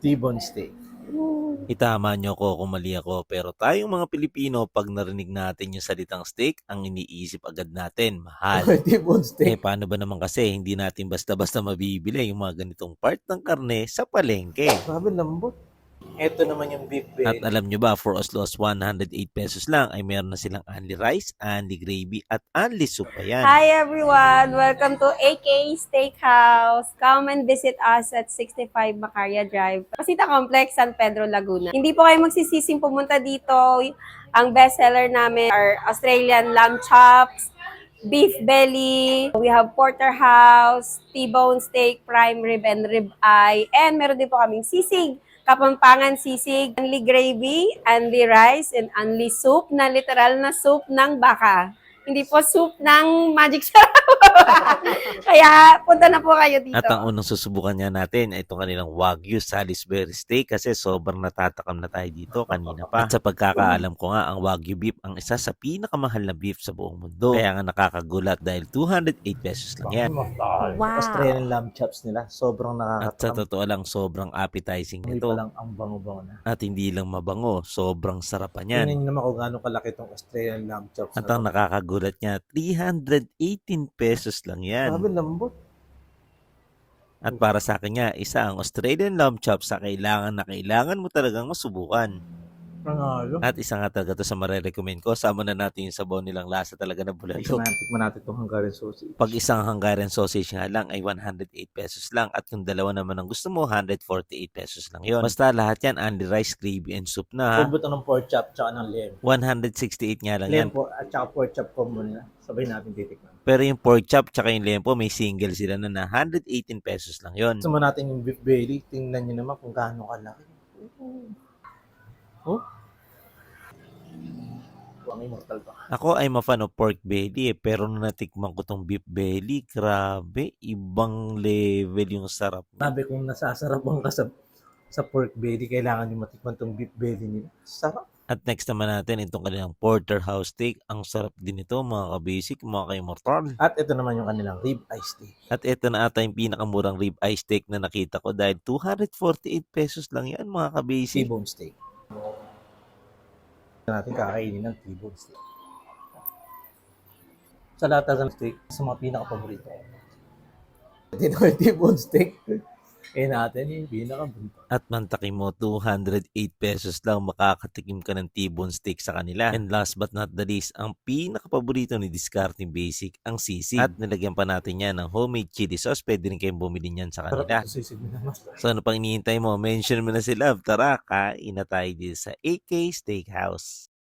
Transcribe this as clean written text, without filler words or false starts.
T-bone steak. Itama nyo ko kung mali ako, pero tayong mga Pilipino, pag narinig natin yung salitang steak, ang iniisip agad natin, mahal. T-bone steak. Paano ba naman kasi hindi natin basta-basta mabibili yung mga ganitong part ng karne sa palengke? Grabe lambot. Ito naman yung beef At belly. alam nyo ba, for as low as 108 pesos lang ay meron na silang only rice, only gravy, at only soup pa yan. Hi everyone! Welcome to AK Steakhouse. Come and visit us at 65 Macaria Drive, Pasita Complex, San Pedro, Laguna. Hindi po kayo magsisising pumunta dito. Ang bestseller namin are Australian lamb chops, beef belly, we have porterhouse, T-bone steak, prime rib and rib eye, and meron din po kaming sisig. Kapampangan sisig, only gravy, only rice, and only soup na literal na soup ng baka. Hindi po soup ng magic sarap. Kaya punta na po kayo dito. At ang unang susubukan niya natin ay itong kanilang Wagyu Salisbury steak kasi sobrang natatakam na tayo dito kanina pa. At sa pagkakaalam ko nga, ang Wagyu beef ang isa sa pinakamahal na beef sa buong mundo. Kaya nga nakakagulat dahil 208 pesos lang yan. Wow. Australian lamb chops nila. Sobrang At sa nakakatakam. totoo lang, sobrang appetizing Hindi nito. pa lang ang bango-bango na. At hindi lang mabango, sobrang sarap pa niyan. Tingnan nyo naman kung gaano kalaki itong Australian lamb chops. At ang nakakagulat niya, 318 pesos lang yan. Grabe lambot. At para sa akin nga, isa ang Australian lamb chops sa kailangan mo talagang masubukan. Panalo. At isa nga talaga ito sa marirecommend ko. Sama na natin yung sabaw nilang lasa talaga na bulalo. Tikman natin itong Hungarian sausage. Pag isang Hungarian sausage nga lang ay 108 pesos lang. At kung dalawa naman ang gusto mo, 148 pesos lang yon. Basta lahat yan, only rice, gravy, and soup na ha. Full buto ng pork chop tsaka ng lamb. 168 nga lang yan. Lamb po at tsaka pork chop combo nila. Sabay natin titikman. Pero yung pork chop tsaka yung lempo, may single sila na 118 pesos lang yon. Gusto mo natin yung beef belly. Tingnan nyo naman kung gaano kalaki. Oh. Ang immortal pa. Ako ay ma-fan of pork belly pero nung natikman ko tong beef belly, grabe, ibang level yung sarap. Sabi kung nasasarapan ka sa pork belly, kailangan nyo matikman tong beef belly nila. Sarap. At next naman natin itong kanilang porterhouse steak. Ang sarap din ito mga kabasic, mga ka-immortal. At ito naman yung kanilang rib eye steak. At ito na ata yung pinakamurang rib eye steak na nakita ko dahil 248 pesos lang yan mga kabasic. T-bone steak. Natin kakainin ng T-bone steak. Sa lahat ng steak, sa mga pinaka-paborito. Ito yung T-bone steak. Natin yung pinaka-paborito. At mantakin mo, 208 pesos lang makakatikim ka ng T-bone steak sa kanila. And last but not the least, ang pinakapaborito ni Discarding Basic, ang sisig. At nilagyan pa natin yan ng homemade chili sauce. Pwede rin kayong bumili niyan sa kanila. Sarap ito sisig na naman. So ano pang iniintay mo? Mention mo na si Love. Tara, kain na tayo dito sa AK Steakhouse.